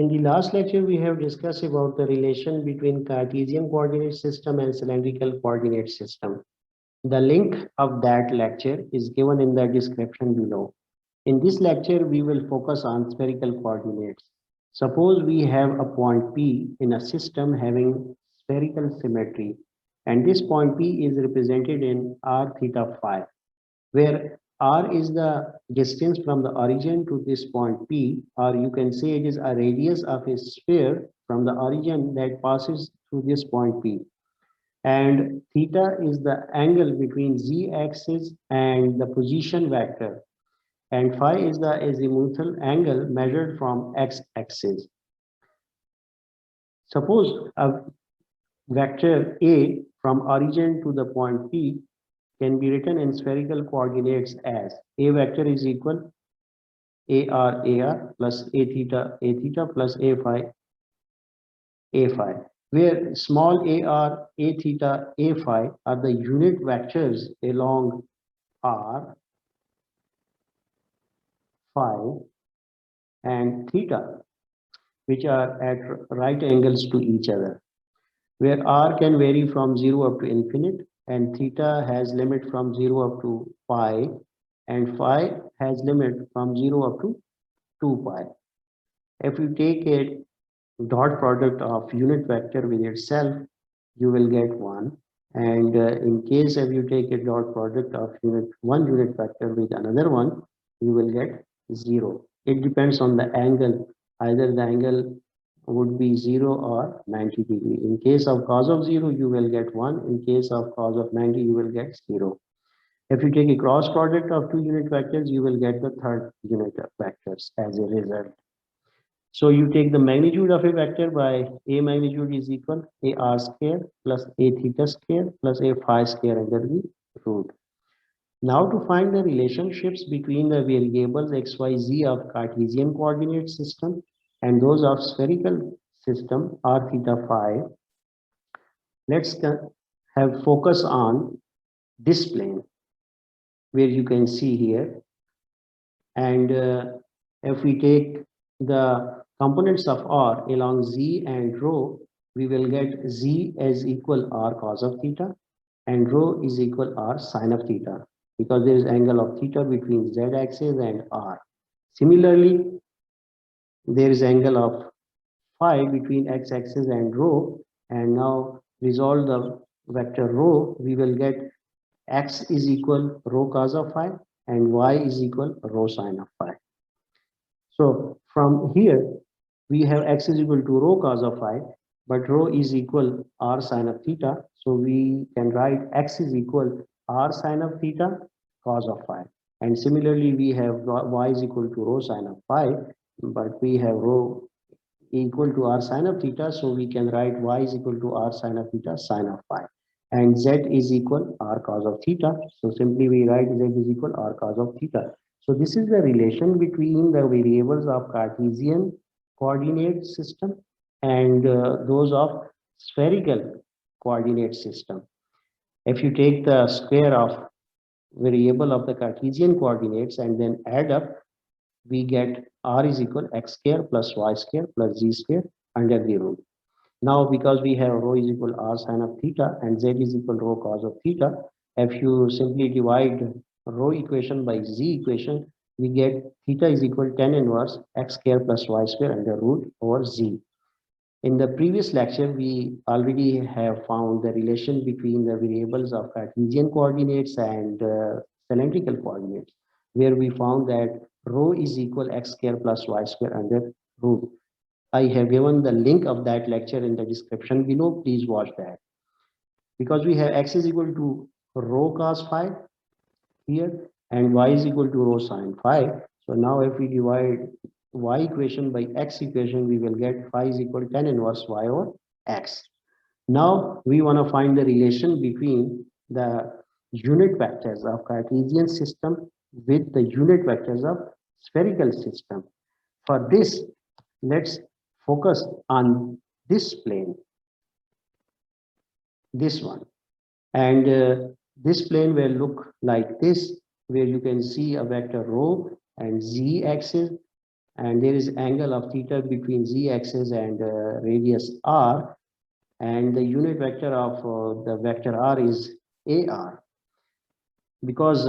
In the last lecture, we have discussed about the relation between Cartesian coordinate system and cylindrical coordinate system. The link of that lecture is given in the description below. In this lecture, we will focus on spherical coordinates. Suppose we have a point P in a system having spherical symmetry, and this point P is represented in r theta phi, where r is the distance from the origin to this point P, or you can say it is a radius of a sphere from the origin that passes through this point P. And theta is the angle between z-axis and the position vector, and phi is the azimuthal angle measured from x-axis. Suppose a vector A from origin to the point P can be written in spherical coordinates as A vector is equal AR plus A theta plus A phi, where small ar, A theta, A phi are the unit vectors along R, phi, and theta, which are at right angles to each other, where r can vary from 0 up to infinite, and theta has limit from 0 up to pi, and phi has limit from 0 up to 2 pi. If you take a dot product of unit vector with itself, you will get 1. And in case if you take a dot product of one unit vector with another one, you will get 0. It depends on the angle. Either the angle would be 0 or 90 degree. In case of cos of 0, you will get 1. In case of cos of 90, you will get 0. If you take a cross product of two unit vectors, you will get the third unit vectors as a result. So you take the magnitude of a vector by A magnitude is equal AR square plus A theta square plus A phi square under the root. Now to find the relationships between the variables x, y, z of Cartesian coordinate system and those of spherical system r theta phi, let's have focus on this plane where you can see here. And if we take the components of r along z and rho, we will get z as equal r cos of theta and rho is equal r sine of theta, because there is angle of theta between z axis and r. Similarly, there is angle of phi between x axis and rho, and now resolve the vector rho, we will get x is equal rho cos of phi and y is equal rho sine of phi. So from here, we have x is equal to rho cos of phi, but rho is equal r sine of theta. So we can write x is equal r sine of theta cos of phi. And similarly, we have y is equal to rho sine of phi, but we have rho equal to r sine of theta. So we can write y is equal to r sine of theta sine of phi. And z is equal r cos of theta. So simply we write z is equal r cos of theta. So this is the relation between the variables of Cartesian coordinate system and those of spherical coordinate system. If you take the square of variable of the Cartesian coordinates and then add up, we get r is equal x square plus y square plus z square under the root. Now, because we have rho is equal r sine of theta and z is equal rho cos of theta, if you simply divide rho equation by z equation, we get theta is equal tan inverse x square plus y square under root over z. In the previous lecture, we already have found the relation between the variables of Cartesian coordinates and cylindrical coordinates, where we found that rho is equal x square plus y square under root. I have given the link of that lecture in the description below. Please watch that. Because we have x is equal to rho cos phi here and y is equal to rho sine phi. So now if we divide y equation by x equation, we will get phi is equal to tan inverse y over x. Now we want to find the relation between the unit vectors of Cartesian system with the unit vectors of spherical system. For this, let's focus on this plane, this one. And this plane will look like this, where you can see a vector rho and z axis and there is angle of theta between z axis and radius r, and the unit vector of the vector r is ar, because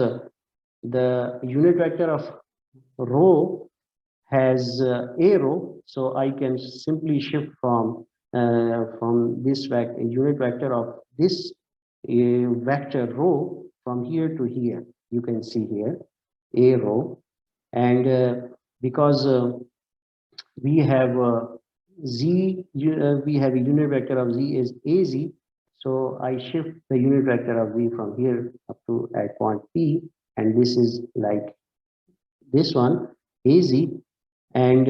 the unit vector of rho has a row, so I can simply shift from this vector unit vector of this vector rho from here to here. You can see here a row, and because we have we have a unit vector of z is az, so I shift the unit vector of z from here up to at point p, and this is like this one az, and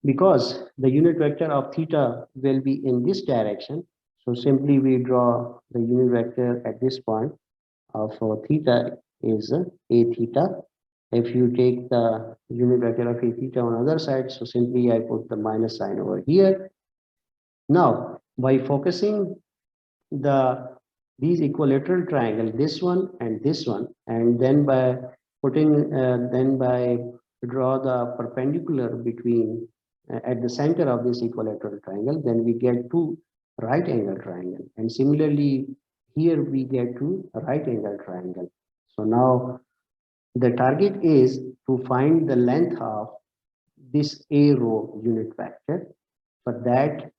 because the unit vector of theta will be in this direction, so simply we draw the unit vector at this point of theta is a theta. If you take the unit vector of a theta on other side, so simply I put the minus sign over here. Now, by focusing these equilateral triangle, this one, and then by putting then by draw the perpendicular between at the center of this equilateral triangle, then we get two right angle triangle, and similarly here we get two right angle triangle. So now the target is to find the length of this a row unit vector. For that,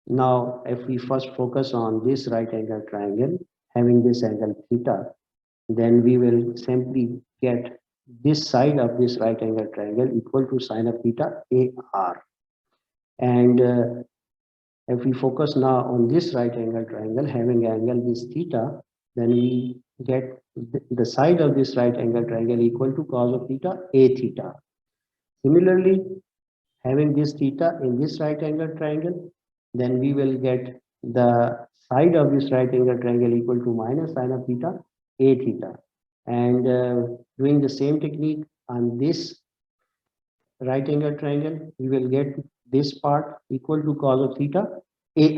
now if we first focus on this right angle triangle having this angle theta, then we will simply get this side of this right angle triangle equal to sine of theta ar. And if we focus now on this right angle triangle having angle this theta, then we get the side of this right angle triangle equal to cos of theta a theta. Similarly, having this theta in this right angle triangle, then we will get the side of this right angle triangle equal to minus sine of theta a theta. And doing the same technique on this right angle triangle, we will get this part equal to cos of theta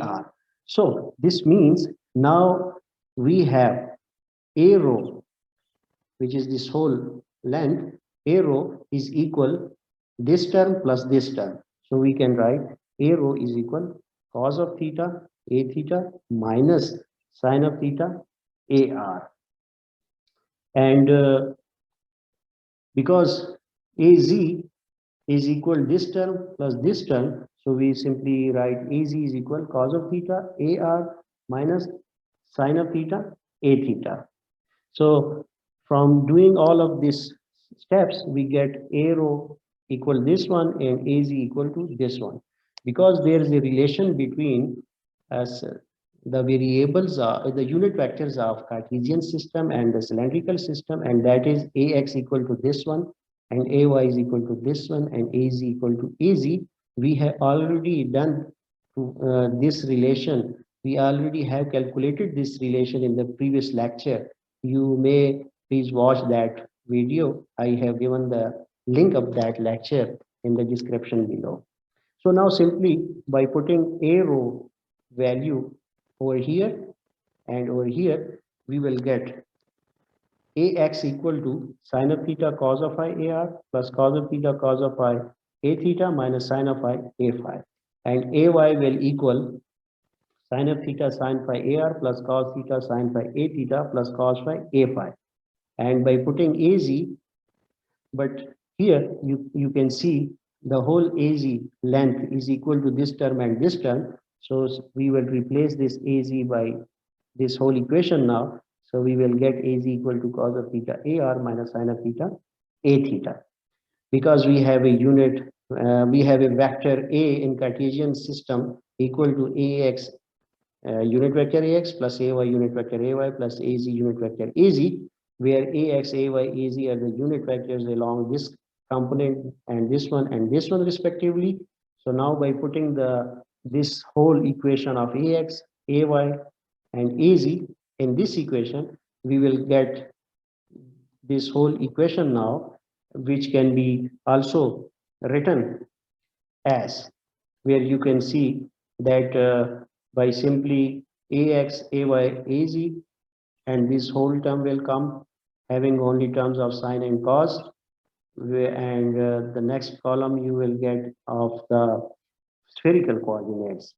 ar. So this means now we have a row, which is this whole length, a row is equal this term plus this term. So we can write a row is equal cos of theta a theta minus sine of theta ar. And because az is equal this term plus this term, so we simply write az is equal cos of theta ar minus sine of theta a theta. So from doing all of these steps, we get a row equal this one and az equal to this one, because there is a relation between as the variables are the unit vectors of Cartesian system and the cylindrical system, and that is ax equal to this one and ay is equal to this one and az equal to az. We have already done this relation. We already have calculated this relation in the previous lecture. You may please watch that video. I have given the link of that lecture in the description below. So now simply by putting a row value over here and over here, we will get ax equal to sine of theta cos of phi ar plus cos of theta cos of phi a theta minus sine of phi a phi, and ay will equal sine of theta sine phi ar plus cos theta sine phi a theta plus cos phi a phi. And by putting az, but here you can see the whole az length is equal to this term and this term, so we will replace this az by this whole equation now. So we will get az equal to cos of theta ar minus sine of theta a theta. Because we have a unit, we have a vector a in Cartesian system equal to ax unit vector ax plus ay unit vector ay plus az unit vector az, where ax, ay, az are the unit vectors along this component and this one respectively. So now by putting this whole equation of ax, ay, and az in this equation, we will get this whole equation now, which can be also written as, where you can see that by simply ax, ay, az, and this whole term will come having only terms of sine and cos, and the next column you will get of the spherical coordinates.